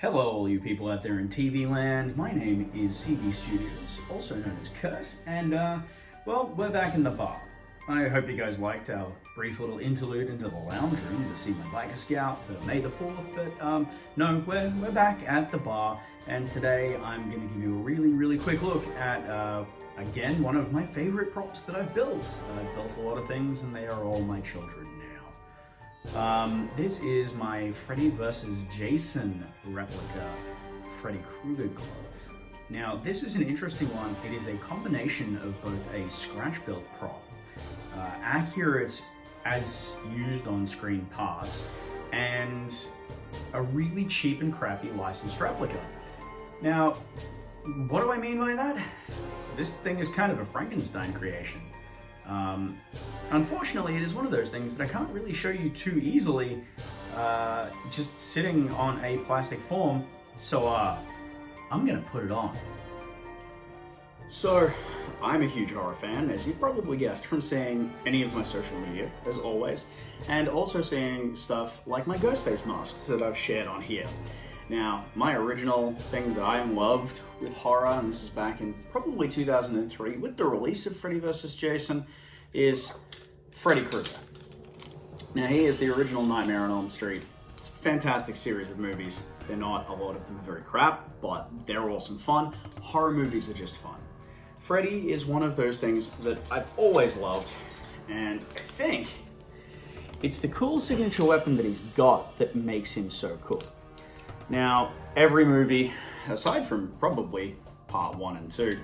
Hello all you people out there in TV land, my name is CB Studios, also known as Kurt, and well, we're back in the bar. I hope you guys liked our brief little interlude into the lounge room to see my biker scout for May the 4th, but no, we're back at the bar, and today I'm going to give you a really quick look at, again, one of my favorite props that I've built. I've built a lot of things and they are all my children now. This is my Freddy Vs Jason replica Freddy Krueger Glove. Now, this is an interesting one. It is a combination of both a scratch-built prop, accurate as used on screen parts, and a really cheap and crappy licensed replica. Now, what do I mean by that? This thing is kind of a Frankenstein creation. Unfortunately, it is one of those things that I can't really show you too easily, just sitting on a plastic form, so I'm gonna put it on. So, I'm a huge horror fan, as you probably guessed from seeing any of my social media, as always, and also seeing stuff like my ghost face masks that I've shared on here. Now, my original thing that I loved with horror, and this is back in probably 2003, with the release of Freddy vs. Jason, is Freddy Krueger. Now, he is the original Nightmare on Elm Street. It's a fantastic series of movies. They're not, a lot of them very crap, but they're awesome fun. Horror movies are just fun. Freddy is one of those things that I've always loved, and I think it's the cool signature weapon that he's got that makes him so cool. Now, every movie, aside from probably part 1 and 2,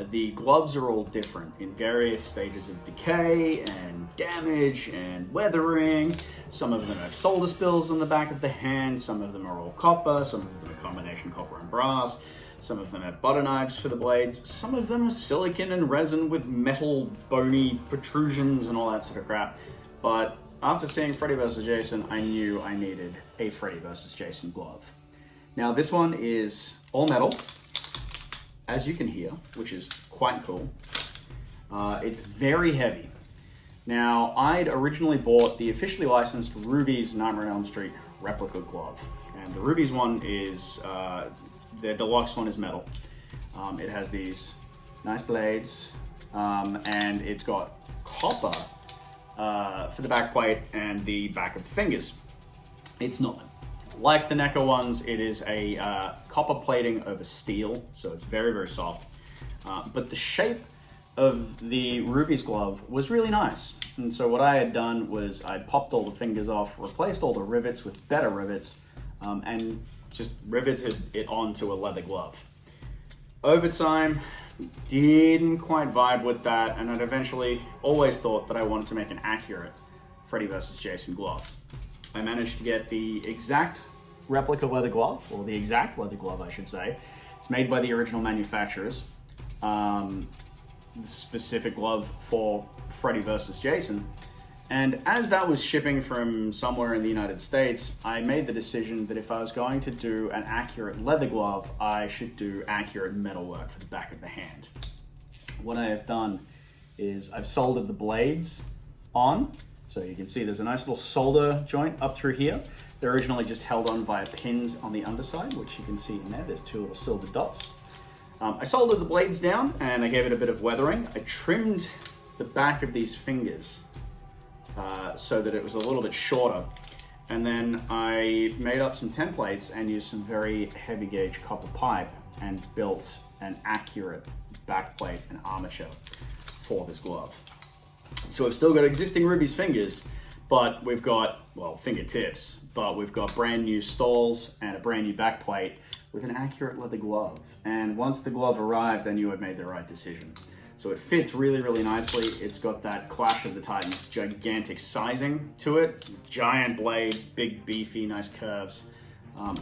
the gloves are all different in various stages of decay and damage and weathering. Some of them have solder spills on the back of the hand, some of them are all copper, some of them are combination copper and brass, some of them have butter knives for the blades, some of them are silicone and resin with metal bony protrusions and all that sort of crap. But after seeing Freddy vs. Jason, I knew I needed a Freddy vs. Jason glove. Now, this one is all metal, as you can hear, which is quite cool. It's very heavy. Now, I'd originally bought the officially licensed Rubies Nightmare on Elm Street replica glove. And the Rubies one is, their deluxe one is metal. It has these nice blades, and it's got copper for the back plate and the back of the fingers. It's not like the NECA ones. It is a copper plating over steel, so it's very soft. But the shape of the Rubies glove was really nice. And so what I had done was I'd popped all the fingers off, replaced all the rivets with better rivets, and just riveted it onto a leather glove. Over time, didn't quite vibe with that, and I'd eventually always thought that I wanted to make an accurate Freddy vs. Jason glove. I managed to get the exact replica leather glove, or the exact leather glove I should say. It's made by the original manufacturers. The specific glove for Freddy vs. Jason. And as that was shipping from somewhere in the United States, I made the decision that if I was going to do an accurate leather glove, I should do accurate metalwork for the back of the hand. What I have done is I've soldered the blades on. So you can see there's a nice little solder joint up through here. They're originally just held on via pins on the underside, which you can see in there. There's 2 little silver dots. I soldered the blades down and I gave it a bit of weathering. I trimmed the back of these fingers so that it was a little bit shorter. And then I made up some templates and used some very heavy gauge copper pipe and built an accurate backplate and armature for this glove. So we've still got existing Rubies fingers, but we've got, well, fingertips, but we've got brand new stalls and a brand new backplate with an accurate leather glove. And once the glove arrived, I knew I'd made the right decision. So it fits really nicely. It's got that Clash of the Titans gigantic sizing to it. Giant blades, big, beefy, nice curves.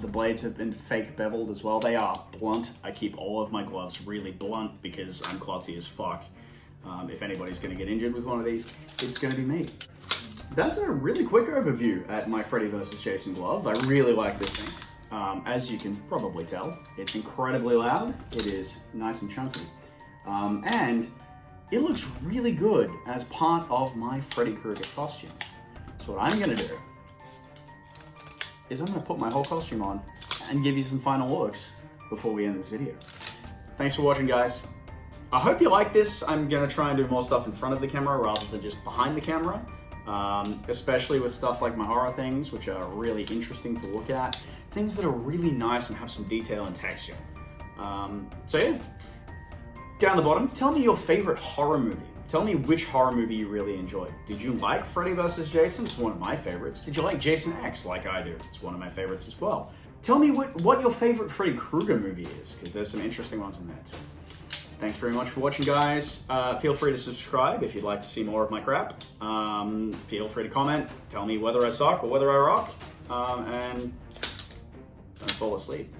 The blades have been fake beveled as well. They are blunt. I keep all of my gloves really blunt because I'm klutzy as fuck. If anybody's gonna get injured with one of these, it's gonna be me. That's a really quick overview at my Freddy vs. Jason glove. I really like this thing. As you can probably tell, it's incredibly loud. It is nice and chunky. And it looks really good as part of my Freddy Krueger costume. So what I'm gonna do is I'm gonna put my whole costume on and give you some final looks before we end this video. Thanks for watching, guys. I hope you like this. I'm gonna try and do more stuff in front of the camera rather than just behind the camera, especially with stuff like my horror things, which are really interesting to look at. Things that are really nice and have some detail and texture. So yeah, down the bottom, tell me your favorite horror movie. Tell me which horror movie you really enjoyed. Did you like Freddy vs. Jason? It's one of my favorites. Did you like Jason X like I do? It's one of my favorites as well. Tell me what your favorite Freddy Krueger movie is, because there's some interesting ones in there too. Thanks very much for watching, guys. Feel free to subscribe if you'd like to see more of my crap. Feel free to comment. Tell me whether I suck or whether I rock. And don't fall asleep.